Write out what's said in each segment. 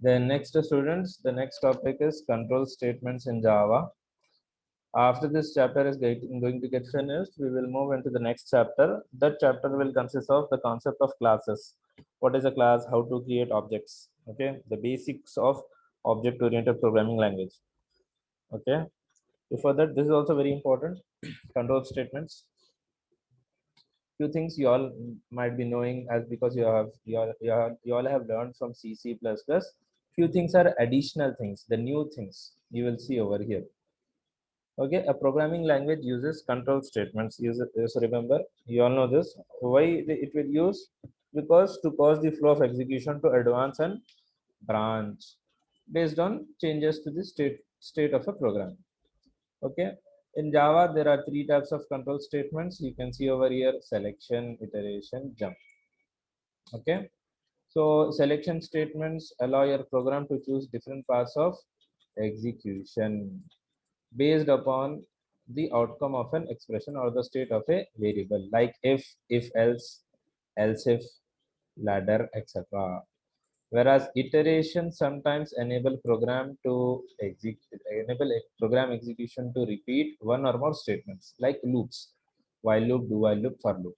Then next students, the next topic is control statements in Java. After this chapter is going to get finished, we will move into the next chapter. That chapter will consist of the concept of classes. What is a class? How to create objects. Okay, the basics of object-oriented programming language. Okay, before that, this is also very important. Control statements. Few things you all might be knowing as because you all have learned from C, C++. Few things are additional things, the new things you will see over here. Okay, a programming language uses control statements. Remember, you all know this. Why it will use? Because to cause the flow of execution to advance and branch based on changes to the state of a program. Okay, in Java there are three types of control statements. You can see over here: selection, iteration, jump. Okay, so selection statements allow your program to choose different paths of execution based upon the outcome of an expression or the state of a variable, like if else, else if, ladder, etc. Whereas iteration sometimes enable a program execution to repeat one or more statements, like loops: while loop, do while loop, for loop.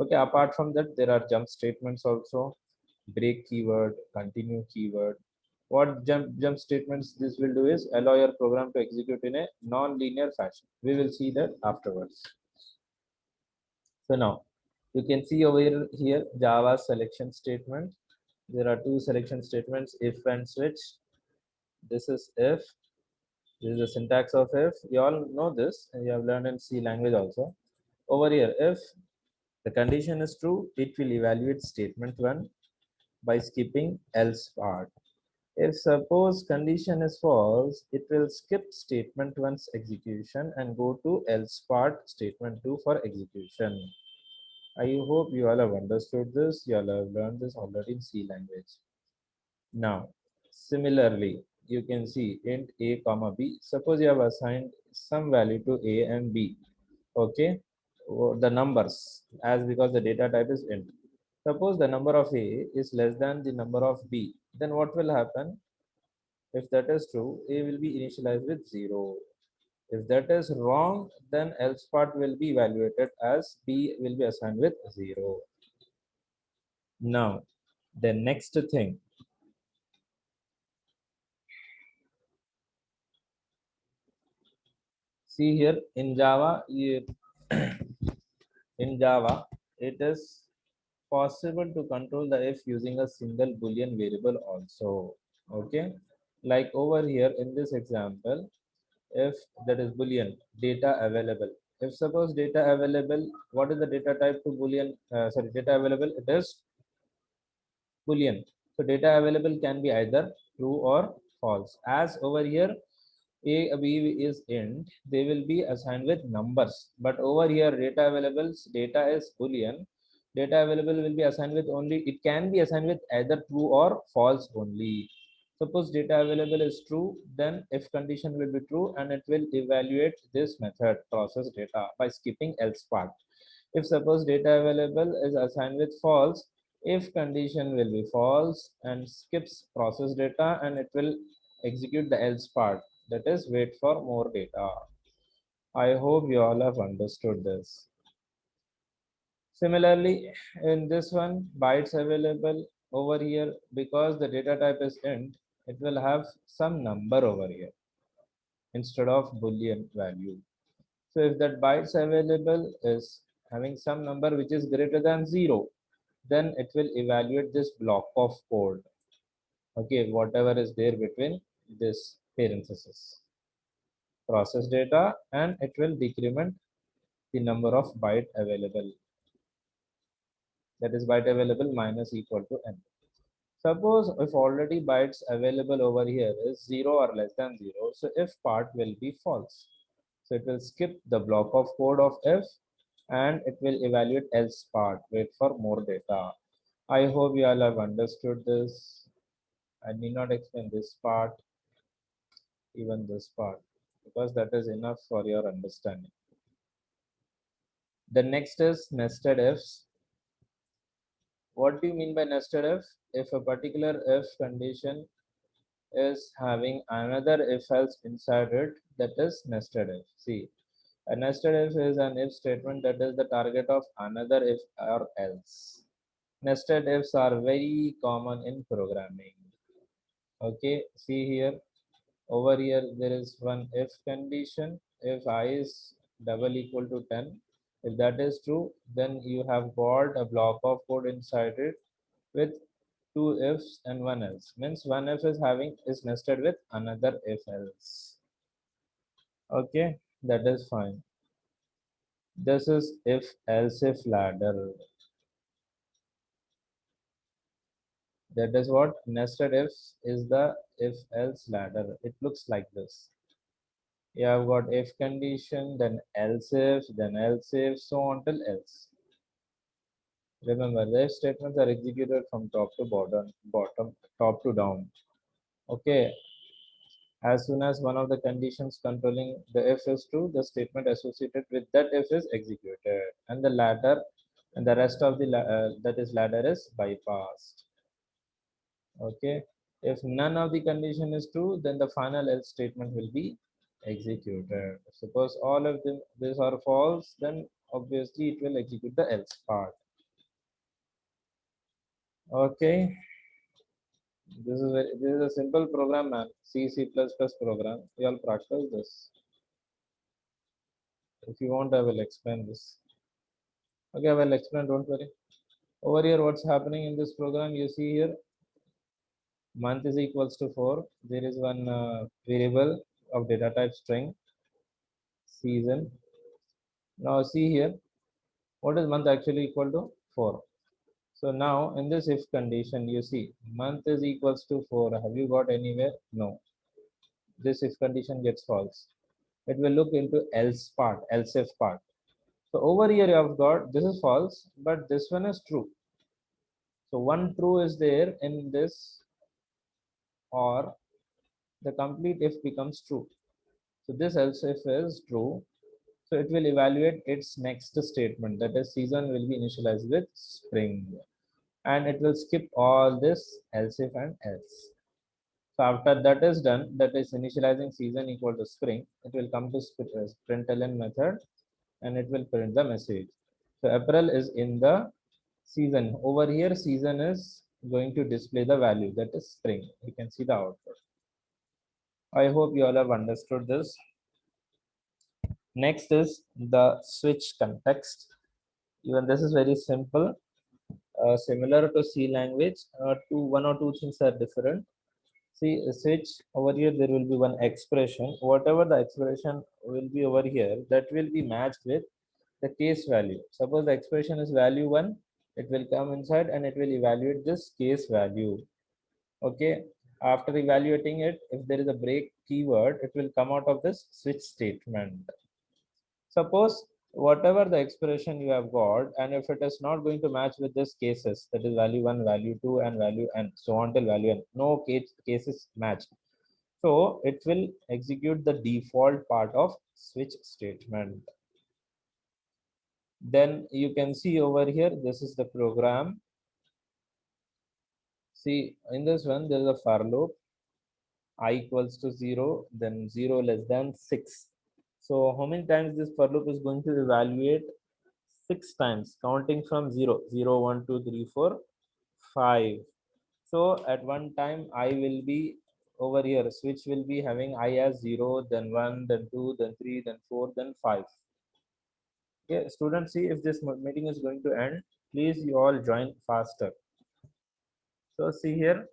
Okay, apart from that, there are jump statements also: break keyword, continue keyword. What jump statements this will do is allow your program to execute in a non-linear fashion. We will see that afterwards. So now you can see over here Java selection statement. There are two selection statements: if and switch. This is if. This is the syntax of if. You all know this, and you have learned in C language also. Over here, if the condition is true, it will evaluate statement 1 by skipping else part. If suppose condition is false, it will skip statement 1's execution and go to else part statement 2 for execution. I hope you all have understood this. You all have learned this already in C language. Now, similarly, you can see int a comma b. Suppose you have assigned some value to a and b. Okay, the numbers, as because the data type is int. Suppose the number of a is less than the number of b. Then what will happen? If that is true, a will be initialized with 0. If that is wrong, then else part will be evaluated as b will be assigned with 0. Now, the next thing. See here in Java, in Java, it is possible to control the if using a single Boolean variable also. Okay, like over here in this example, if that is Boolean data available. If suppose data available, what is the data type to Boolean? Data available, it is Boolean. So data available can be either true or false. As over here, a b is int, they will be assigned with numbers. But over here, data available data is Boolean. Data available will be assigned with only, it can be assigned with either true or false only. Suppose data available is true, then if condition will be true and it will evaluate this method process data by skipping else part. If suppose data available is assigned with false, if condition will be false and skips process data and it will execute the else part, that is wait for more data. I hope you all have understood this. Similarly, in this one, bytes available over here, because the data type is int, it will have some number over here instead of Boolean value. So if that bytes available is having some number which is greater than 0, then it will evaluate this block of code. Okay, whatever is there between this parenthesis. Process data, and it will decrement the number of byte available. That is byte available minus equal to n. Suppose if already bytes available over here is 0 or less than 0, so if part will be false. So it will skip the block of code of if and it will evaluate else part, wait for more data. I hope you all have understood this. I need not explain this part, even this part, because that is enough for your understanding. The next is nested ifs. What do you mean by nested if? if a particular if condition is having another if else inside it, that is nested if. See, a nested if is an if statement that is the target of another if or else. Nested ifs are very common in programming. Okay, see here, over here there is one if condition. If I is double equal to 10, if that is true, then you have got a block of code inside it with two ifs and one else. Means one if is nested with another if else. Okay, that is fine. This is if else if ladder. That is what nested ifs is, the if else ladder. It looks like this. You have got if condition, then else if, so on till else. Remember, the if statements are executed from top to bottom, top to down. Okay, as soon as one of the conditions controlling the if is true, the statement associated with that if is executed, and the ladder and the rest of the that is ladder is bypassed. Okay, if none of the condition is true, then the final else statement will be executed. Suppose all of them these are false, then obviously it will execute the else part. Okay, this is a simple program, man. C++ program. You all practice this. If you want, I will explain this. Okay, I will explain. Don't worry. Over here, what's happening in this program? You see here, month is equals to 4. There is one variable of data type string season. Now see here, what is month actually equal to? 4. So now in this if condition, you see month is equals to 4. Have you got anywhere? No. This if condition gets false. It will look into else part, else if part. So over here you have got this is false, but this one is true. So one true is there in this, or the complete if becomes true. So this else if is true. So it will evaluate its next statement, that is season will be initialized with spring, and it will skip all this else if and else. So after that is done, that is initializing season equal to spring, it will come to println method and it will print the message. So April is in the season. Over here, season is going to display the value, that is spring. You can see the output. I hope you all have understood this. Next is the switch context. Even this is very simple. Similar to C language, one or two things are different. See, switch over here, there will be one expression. Whatever the expression will be over here, that will be matched with the case value. Suppose the expression is value 1, it will come inside and it will evaluate this case value. Okay. After evaluating it, if there is a break keyword, it will come out of this switch statement. Suppose whatever the expression you have got, and if it is not going to match with these cases, that is value 1, value 2, and value n, so on till value n, no cases matched. So it will execute the default part of switch statement. Then you can see over here, this is the program. See, in this one, there is a for loop, I equals to 0, then 0 less than 6. So how many times this for loop is going to evaluate? 6 times, counting from 0, 0, 1, 2, 3, 4, 5. So at one time, I will be over here, switch will be having I as 0, then 1, then 2, then 3, then 4, then 5. Okay, students, see if this meeting is going to end, please you all join faster. So see here,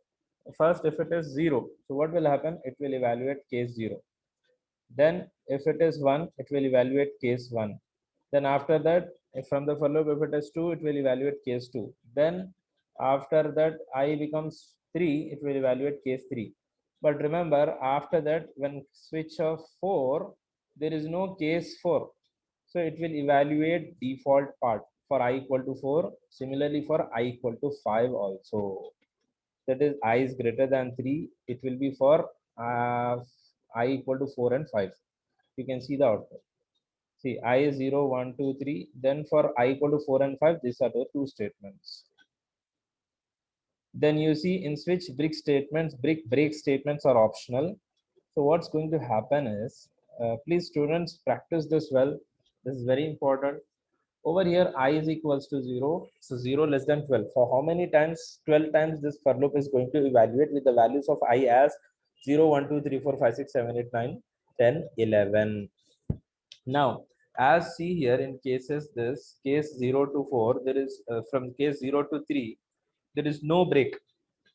first if it is 0, so what will happen? It will evaluate case 0. Then if it is 1, it will evaluate case 1. Then after that, if from the for loop, if it is 2, it will evaluate case 2. Then after that, I becomes 3, it will evaluate case 3. But remember, after that, when switch of 4, there is no case 4. So it will evaluate default part for I equal to 4. Similarly, for I equal to 5 also. That is I is greater than 3. It will be for I equal to 4 and 5. You can see the output. See, I is 0, 1, 2, 3. Then for I equal to 4 and 5, these are the two statements. Then you see in switch brick break statements are optional. So what's going to happen is, please students practice this well. This is very important. Over here I is equals to 0, so 0 less than 12. For how many times? 12 times this for loop is going to evaluate with the values of I as 0, 1, 2, 3, 4, 5, 6, 7, 8, 9, 10, 11. Now as see here in cases, this case 0 to 4, there is from case 0 to 3 there is no break.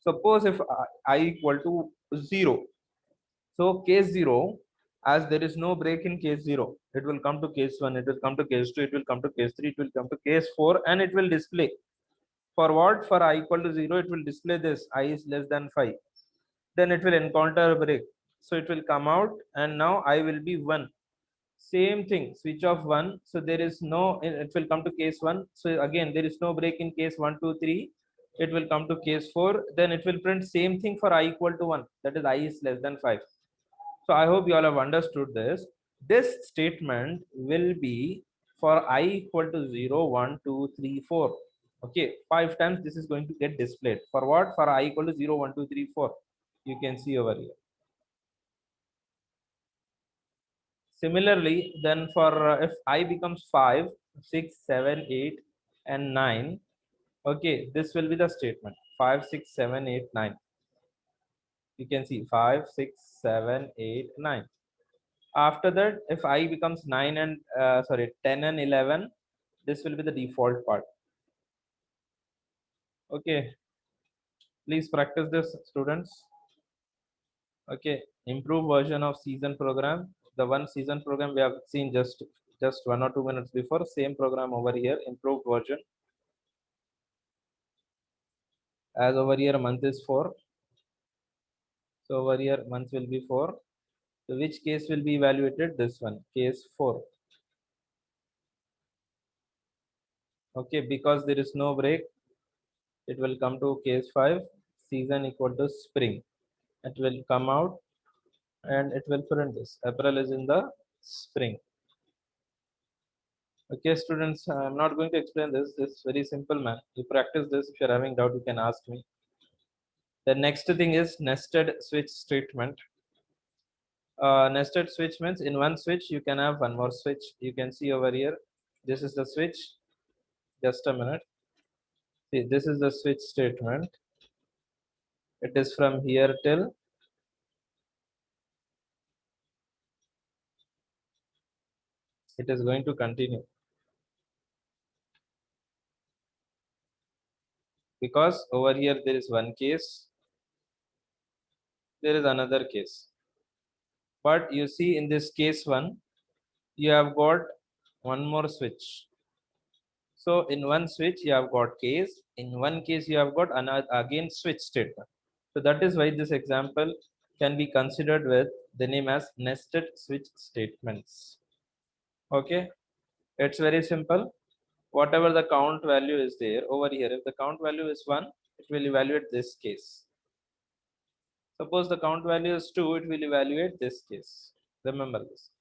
Suppose if I equal to 0, so case 0, as there is no break in case 0, it will come to case 1, it will come to case 2, it will come to case 3, it will come to case 4, and it will display. For what? For I equal to 0, it will display this I is less than 5. Then it will encounter a break. So it will come out, and now I will be 1. Same thing, switch off 1. So there is no, it will come to case 1. So again, there is no break in case 1, 2, 3. It will come to case 4. Then it will print same thing for I equal to 1. That is I is less than 5. So I hope you all have understood this. This statement will be for I equal to 0, 1, 2, 3, 4. Okay, 5 times this is going to get displayed. For what? For I equal to 0, 1, 2, 3, 4. You can see over here. Similarly, then for if I becomes 5, 6, 7, 8, and 9, okay, this will be the statement 5, 6, 7, 8, 9. You can see 5, 6, 7, 8, 9. After that, if I becomes 9 and sorry 10 and 11, this will be the default part. Okay, please practice this, students. Okay, improved version of season program. The one season program we have seen just 1 or 2 minutes before. Same program over here, improved version. As over here month is 4, so over here month will be 4. So which case will be evaluated? This one, case 4. Okay, because there is no break, it will come to case 5. Season equal to spring. It will come out, and it will print this April is in the spring. Okay, students, I'm not going to explain this. This is very simple, man. You practice this. If you're having doubt, you can ask me. The next thing is nested switch statement. Nested switch means in one switch you can have one more switch. You can see over here, this is the switch. Just a minute. See, this is the switch statement. It is from here till it is going to continue, because over here there is one case, there is another case. But you see in this case one, you have got one more switch. So in one switch you have got case, in one case you have got another again switch statement. So that is why this example can be considered with the name as nested switch statements. Okay, it's very simple. Whatever the count value is there over here, if the count value is 1, it will evaluate this case. Suppose the count value is 2, it will evaluate this case. Remember this.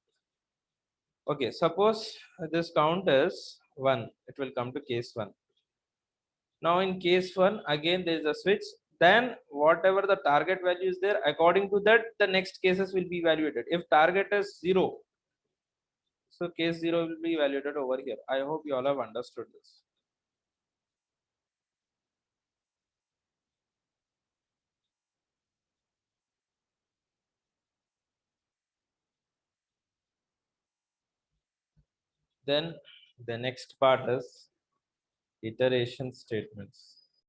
Okay, suppose this count is 1, it will come to case 1. Now in case 1, again there is a switch. Then whatever the target value is there, according to that, the next cases will be evaluated. If target is 0, so case 0 will be evaluated over here. I hope you all have understood this. Then the next part is iteration statements.